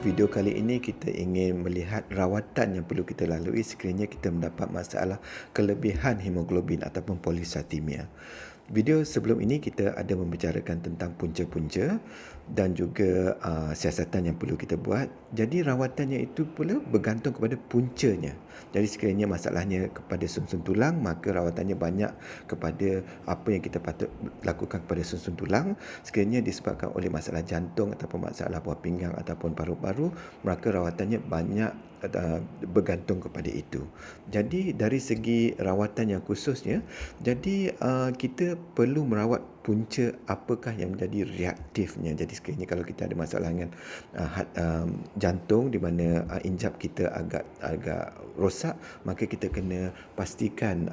video kali ini kita ingin melihat rawatan yang perlu kita lalui sekiranya kita mendapat masalah kelebihan hemoglobin ataupun policythemia. Video sebelum ini kita ada membicarakan tentang punca-punca dan juga siasatan yang perlu kita buat. Jadi rawatannya itu pula bergantung kepada puncanya. Jadi sekiranya masalahnya kepada sumsum tulang, maka rawatannya banyak kepada apa yang kita patut lakukan kepada sumsum tulang. Sekiranya disebabkan oleh masalah jantung ataupun masalah buah pinggang ataupun paru-paru, maka rawatannya banyak bergantung kepada itu. Jadi dari segi rawatan yang khususnya, jadi kita perlu merawat punca apakah yang menjadi reaktifnya. Jadi sekiranya kalau kita ada masalah dengan jantung di mana injap kita agak rosak, maka kita kena pastikan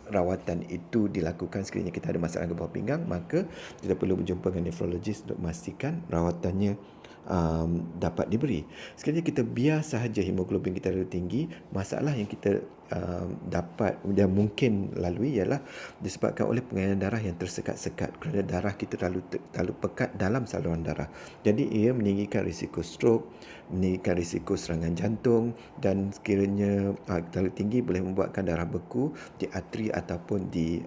rawatan itu dilakukan. Sekiranya kita ada masalah dengan buah pinggang, maka kita perlu berjumpa dengan nefrologis untuk memastikan rawatannya dapat diberi. Sekiranya kita biar sahaja hemoglobin kita terlalu tinggi, masalah yang kita dapat dan mungkin lalui ialah disebabkan oleh pengaliran darah yang tersekat-sekat kerana darah kita terlalu pekat dalam saluran darah. Jadi ia meninggikan risiko stroke, meninggikan risiko serangan jantung, dan sekiranya terlalu tinggi boleh membuatkan darah beku di arteri ataupun di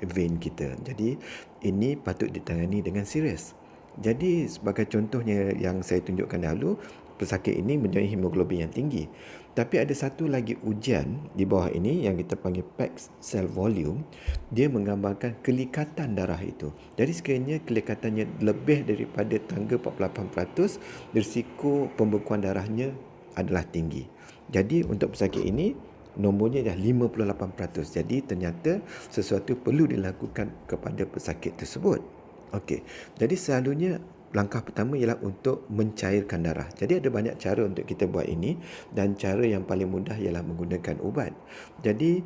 vein kita. Jadi ini patut ditangani dengan serius. Jadi sebagai contohnya yang saya tunjukkan dahulu, pesakit ini mempunyai hemoglobin yang tinggi. Tapi ada satu lagi ujian di bawah ini yang kita panggil PEG cell volume. Dia menggambarkan kelikatan darah itu. Jadi sekiranya kelikatannya lebih daripada tangga 48%, risiko pembekuan darahnya adalah tinggi. Jadi untuk pesakit ini, nombornya dah 58%. Jadi ternyata sesuatu perlu dilakukan kepada pesakit tersebut. Okey, jadi selalunya langkah pertama ialah untuk mencairkan darah. Jadi ada banyak cara untuk kita buat ini, dan cara yang paling mudah ialah menggunakan ubat. Jadi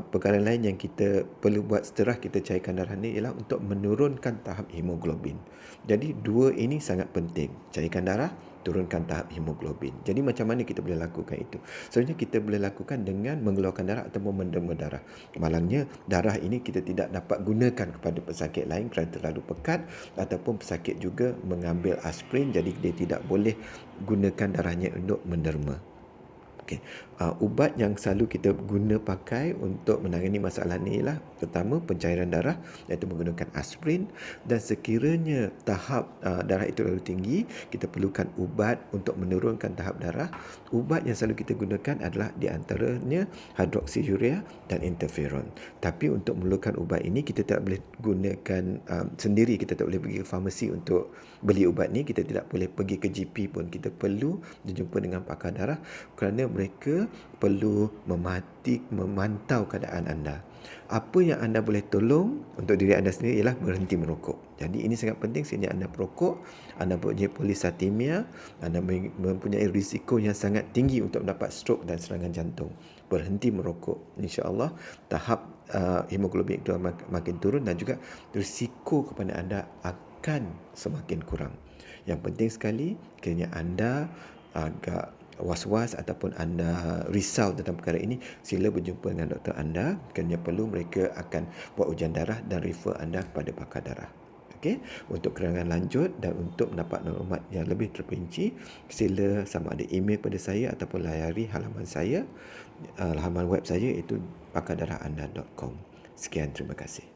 perkara lain yang kita perlu buat setelah kita cairkan darah ni ialah untuk menurunkan tahap hemoglobin. Jadi dua ini sangat penting. Cairkan darah, turunkan tahap hemoglobin. Jadi macam mana kita boleh lakukan itu? Sebenarnya kita boleh lakukan dengan mengeluarkan darah ataupun menderma darah. Malangnya darah ini kita tidak dapat gunakan kepada pesakit lain kerana terlalu pekat, ataupun pesakit juga mengambil aspirin, jadi dia tidak boleh gunakan darahnya untuk menderma. Okay. Ubat yang selalu kita guna pakai untuk menangani masalah ni ialah pertama pencairan darah, iaitu menggunakan aspirin, dan sekiranya tahap darah itu terlalu tinggi, kita perlukan ubat untuk menurunkan tahap darah. Ubat yang selalu kita gunakan adalah di antaranya hidroksiurea dan interferon. Tapi untuk memerlukan ubat ini kita tidak boleh gunakan sendiri, kita tak boleh pergi ke farmasi untuk beli ubat ni, kita tidak boleh pergi ke GP pun, kita perlu berjumpa dengan pakar darah kerana mereka perlu memantau keadaan anda. Apa yang anda boleh tolong untuk diri anda sendiri ialah berhenti merokok. Jadi ini sangat penting. Sekiranya anda perokok, anda mempunyai policythemia, anda mempunyai risiko yang sangat tinggi untuk mendapat stroke dan serangan jantung. Berhenti merokok. InsyaAllah tahap hemoglobin itu makin turun, dan juga risiko kepada anda akan semakin kurang. Yang penting sekali, kiranya anda agak was-was ataupun anda risau tentang perkara ini, sila berjumpa dengan doktor anda kerana perlu mereka akan buat ujian darah dan refer anda kepada pakar darah. Okey, untuk keterangan lanjut dan untuk mendapat maklumat yang lebih terperinci, sila sama ada email kepada saya ataupun layari halaman saya, halaman web saya, iaitu pakardarahandal.com. Sekian, terima kasih.